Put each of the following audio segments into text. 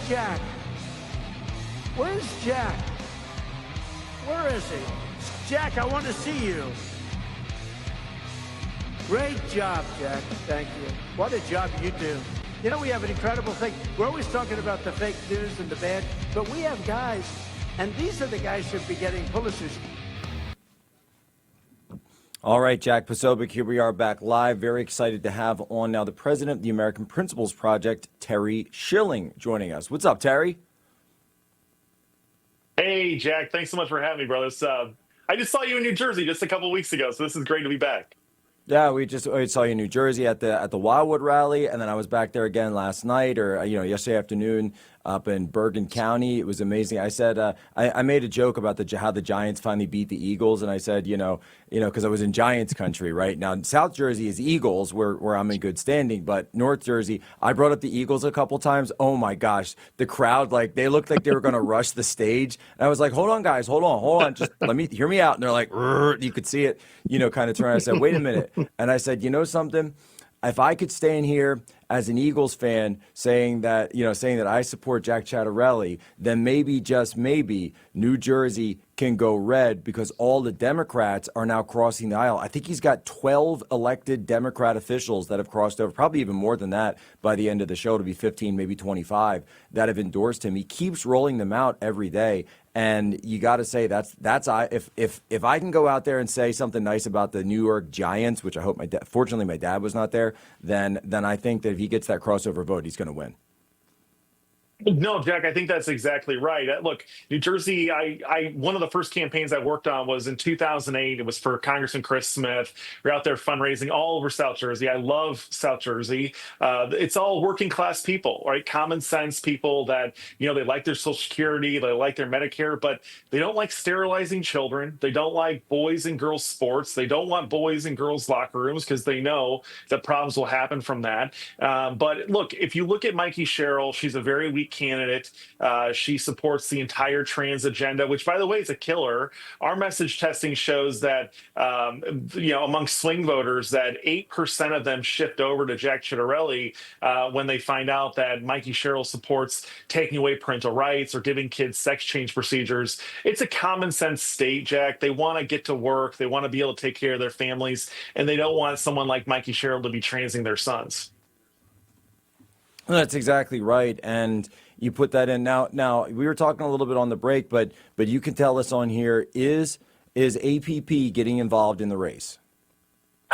Jack? Where's Jack? Where is he? Jack, I want to see you. Great job, Jack. Thank you. What a job you do. You know, we have an incredible thing. We're always talking about the fake news and the bad, but we have guys, and these are the guys who should be getting Pulitzers. All right, Jack Posobiec, here we are back live. Very excited to have on now the president of the American Principles Project, Terry Schilling, joining us. What's up, Terry? Hey, Jack. Thanks so much for having me, brothers. I just saw you in New Jersey just a couple of weeks ago, so this is great to be back. Yeah, we saw you in New Jersey at the Wildwood rally, and then I was back there again last night, or yesterday afternoon up in Bergen County. It was amazing. I said I made a joke about how the Giants finally beat the Eagles, and I said because I was in Giants country, right? Now South Jersey is Eagles, where I'm in good standing, but North Jersey, I brought up the Eagles a couple times. Oh my gosh, the crowd, like, they looked like they were going to rush the stage, and I was like, hold on, guys, hold on, just hear me out. And they're like, you could see it, kind of turn. I said, wait a minute, and I said, you know something? If I could stand here as an Eagles fan saying that I support Jack Ciattarelli, then maybe, just maybe, New Jersey can go red because all the Democrats are now crossing the aisle. I think he's got 12 elected Democrat officials that have crossed over, probably even more than that by the end of the show, to be 15, maybe 25, that have endorsed him. He keeps rolling them out every day. And you got to say if I can go out there and say something nice about the New York Giants, which I hope fortunately my dad was not there, then I think that if he gets that crossover vote, he's going to win. No, Jack, I think that's exactly right. Look, New Jersey, one of the first campaigns I worked on was in 2008. It was for Congressman Chris Smith. We're out there fundraising all over South Jersey. I love South Jersey. It's all working class people, right? Common sense people that, they like their Social Security, they like their Medicare, but they don't like sterilizing children. They don't like boys and girls sports. They don't want boys and girls locker rooms because they know that problems will happen from that. But look, if you look at Mikie Sherrill, she's a very weak candidate. She supports the entire trans agenda, which, by the way, is a killer. Our message testing shows that, among swing voters, that 8% of them shift over to Jack Ciattarelli when they find out that Mikie Sherrill supports taking away parental rights or giving kids sex change procedures. It's a common sense state, Jack. They want to get to work. They want to be able to take care of their families, and they don't want someone like Mikie Sherrill to be transing their sons. That's exactly right, and you put that in. Now we were talking a little bit on the break, but you can tell us on here, is APP getting involved in the race?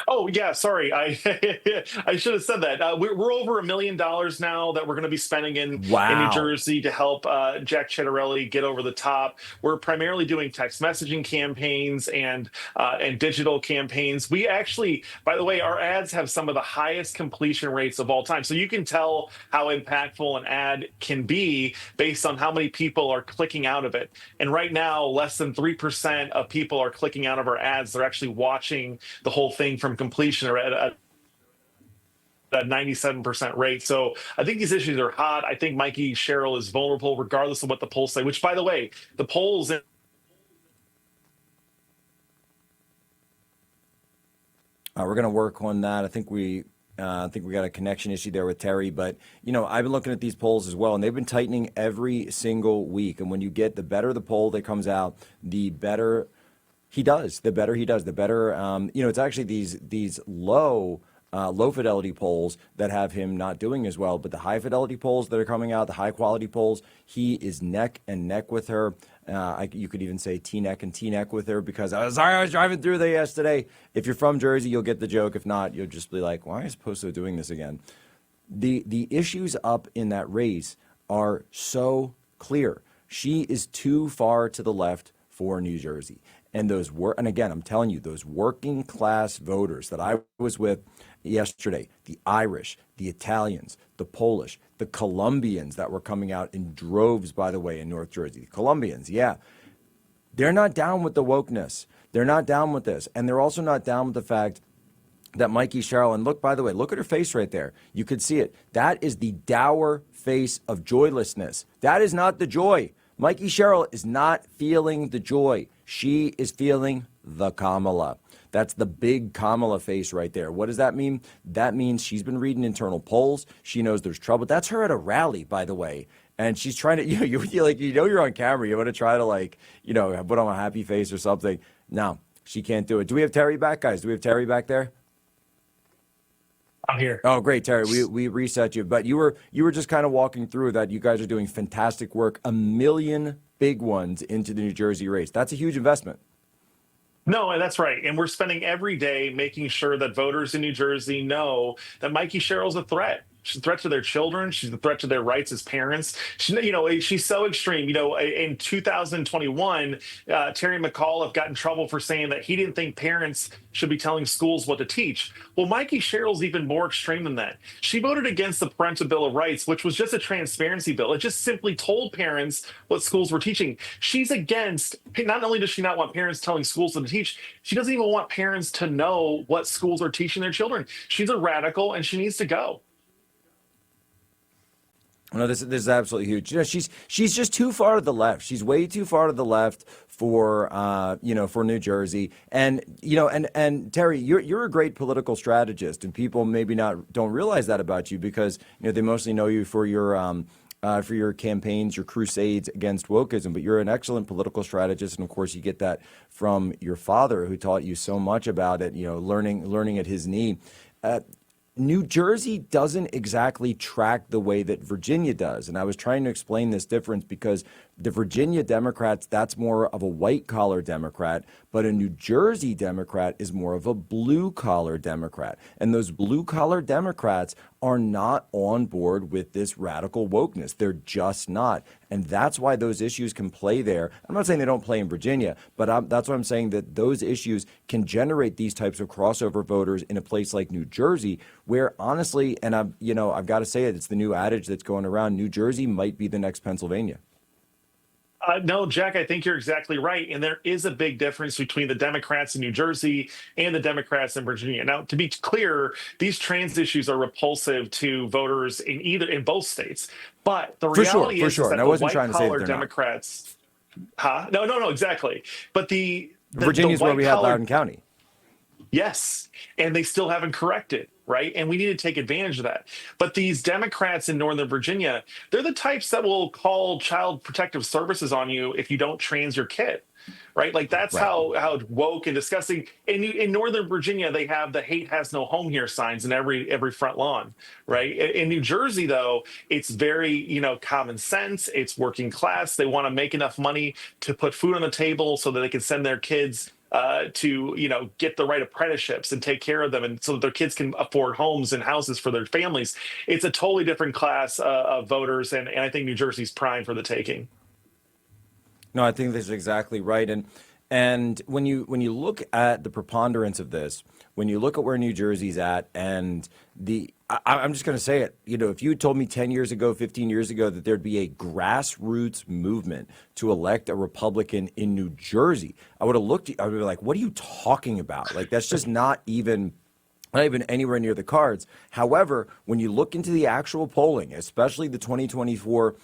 Oh, yeah, sorry. I should have said that. We're over $1 million now that we're going to be spending in New Jersey to help Jack Ciattarelli get over the top. We're primarily doing text messaging campaigns and digital campaigns. We actually, by the way, our ads have some of the highest completion rates of all time. So you can tell how impactful an ad can be based on how many people are clicking out of it. And right now, less than 3% of people are clicking out of our ads. They're actually watching the whole thing from completion or at a 97% rate. So I think these issues are hot. I think Mikie Sherrill is vulnerable regardless of what the polls say, which, by the way, the polls we're going to work on that. I think we got a connection issue there with Terry, but I've been looking at these polls as well, and they've been tightening every single week. And when you get the better the poll that comes out, the better he does. The better, it's actually these low fidelity polls that have him not doing as well. But the high fidelity polls that are coming out, the high quality polls, he is neck and neck with her. You could even say T-neck and T-neck with her, because I was driving through there yesterday. If you're from Jersey, you'll get the joke. If not, you'll just be like, why is Poso doing this again? The issues up in that race are so clear. She is too far to the left for New Jersey. And and again, I'm telling you, those working class voters that I was with yesterday, the Irish, the Italians, the Polish, the Colombians that were coming out in droves, by the way, in North Jersey. The Colombians, yeah. They're not down with the wokeness. They're not down with this. And they're also not down with the fact that Mikie Sherrill, and look, by the way, look at her face right there. You could see it. That is the dour face of joylessness. That is not the joy. Mikie Sherrill is not feeling the joy. She is feeling the Kamala. That's the big Kamala face right there. What does that mean? That means she's been reading internal polls. She knows there's trouble. That's her at a rally, by the way. and she's trying to you like you're on camera. You want to try to like put on a happy face or something. No, she can't do it. Do we have Terry back, guys? Do we have Terry back there? I'm here. Oh, great, Terry. We reset you, but you were just kind of walking through that. You guys are doing fantastic work. 1 million big ones into the New Jersey race. That's a huge investment. No, and that's right. And we're spending every day making sure that voters in New Jersey know that Mikie Sherrill's a threat. She's a threat to their children. She's a threat to their rights as parents. She's so extreme. In 2021, Terry McAuliffe got in trouble for saying that he didn't think parents should be telling schools what to teach. Well, Mikie Sherrill's even more extreme than that. She voted against the Parental Bill of Rights, which was just a transparency bill. It just simply told parents what schools were teaching. She's against, not only does she not want parents telling schools what to teach, she doesn't even want parents to know what schools are teaching their children. She's a radical and she needs to go. No, this is absolutely huge. She's just too far to the left. She's way too far to the left for for New Jersey. And and Terry, you're a great political strategist, and people maybe don't realize that about you because they mostly know you for your campaigns, your crusades against wokeism. But you're an excellent political strategist, and of course, you get that from your father, who taught you so much about it. Learning at his knee. New Jersey doesn't exactly track the way that Virginia does. And I was trying to explain this difference because the Virginia Democrats, that's more of a white collar Democrat, but a New Jersey Democrat is more of a blue collar Democrat. And those blue collar Democrats are not on board with this radical wokeness. They're just not. And that's why those issues can play there. I'm not saying they don't play in Virginia, but that's why I'm saying that those issues can generate these types of crossover voters in a place like New Jersey, where honestly, and I've got to say it's the new adage that's going around, New Jersey might be the next Pennsylvania. No, Jack, I think you're exactly right. And there is a big difference between the Democrats in New Jersey and the Democrats in Virginia. Now, to be clear, these trans issues are repulsive to voters in both states. But the reality is that the white-collar Democrats... Huh? No, exactly. But Virginia's where we have Loudoun County. Yes, and they still haven't corrected, right? And we need to take advantage of that. But these Democrats in Northern Virginia, they're the types that will call Child Protective Services on you if you don't trans your kid, right? Like that's right. how woke and disgusting. In Northern Virginia, they have the "hate has no home here" signs in every front lawn, right? In New Jersey, though, it's very common sense. It's working class. They want to make enough money to put food on the table so that they can send their kids to get the right apprenticeships and take care of them, and so that their kids can afford homes and houses for their families. It's a totally different class of voters, and I think New Jersey's primed for the taking. No, I think that's exactly right. And when you look at the preponderance of this, when you look at where New Jersey's at, and I'm just going to say it, if you had told me 10 years ago, 15 years ago that there'd be a grassroots movement to elect a Republican in New Jersey, I would be like, what are you talking about? Like, that's just not even anywhere near the cards. However, when you look into the actual polling, especially the 2024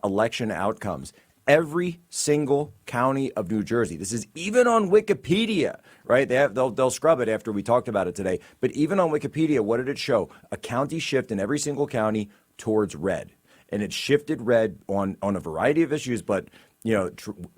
election outcomes, every single county of New Jersey. This is even on Wikipedia, right? They'll scrub it after we talked about it today. But even on Wikipedia, what did it show? A county shift in every single county towards red, and it shifted red on a variety of issues. But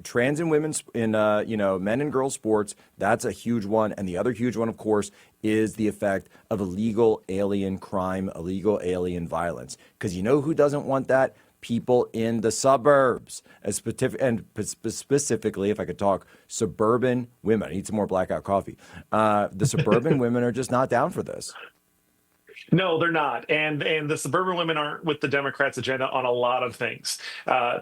trans and women's in men and girls sports, that's a huge one. And the other huge one, of course, is the effect of illegal alien crime, illegal alien violence. Because who doesn't want that? People in the suburbs, and specifically, if I could talk, suburban women. I need some more blackout coffee. The suburban women are just not down for this. No, they're not, and the suburban women aren't with the Democrats' agenda on a lot of things.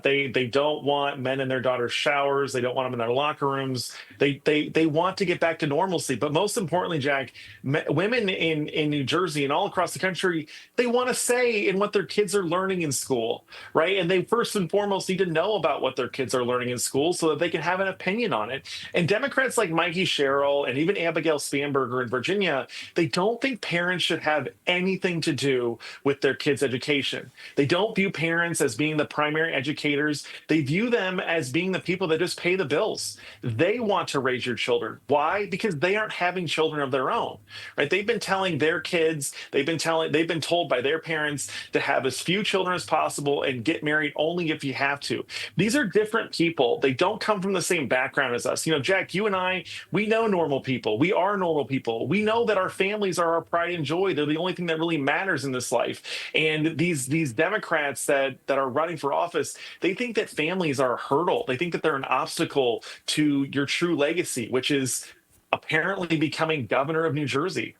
They don't want men in their daughters' showers. They don't want them in their locker rooms. They want to get back to normalcy. But most importantly, Jack, women in New Jersey and all across the country, they want to say in what their kids are learning in school, right? And they first and foremost need to know about what their kids are learning in school so that they can have an opinion on it. And Democrats like Mikie Sherrill and even Abigail Spanberger in Virginia, they don't think parents should have anything to do with their kids' education. They don't view parents as being the primary educators. They view them as being the people that just pay the bills. They want to raise your children. Why? Because they aren't having children of their own, right? They've been telling their kids, they've been told by their parents to have as few children as possible and get married only if you have to. These are different people. They don't come from the same background as us. You know, Jack, you and I, we know normal people. We are normal people. We know that our families are our pride and joy. They're the only thing that really matters in this life. And these Democrats that are running for office, they think that families are a hurdle. They think that they're an obstacle to your true legacy, which is apparently becoming governor of New Jersey.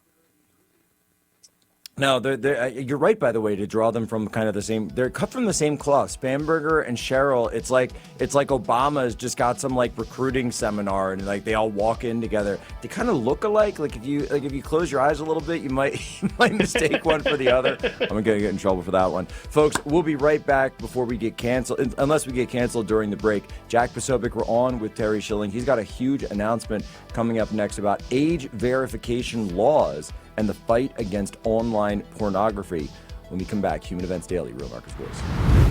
No, you're right, by the way, to draw them from kind of the same. They're cut from the same cloth. Spanberger and Sherrill. It's like Obama's just got some like recruiting seminar, and like they all walk in together. They kind of look alike. Like if you close your eyes a little bit, you might mistake one for the other. I'm gonna get in trouble for that one, folks. We'll be right back before we get canceled, unless we get canceled during the break. Jack Posobiec, we're on with Terry Schilling. He's got a huge announcement coming up next about age verification laws and the fight against online pornography. When we come back, Human Events Daily, Real Marcus Voice.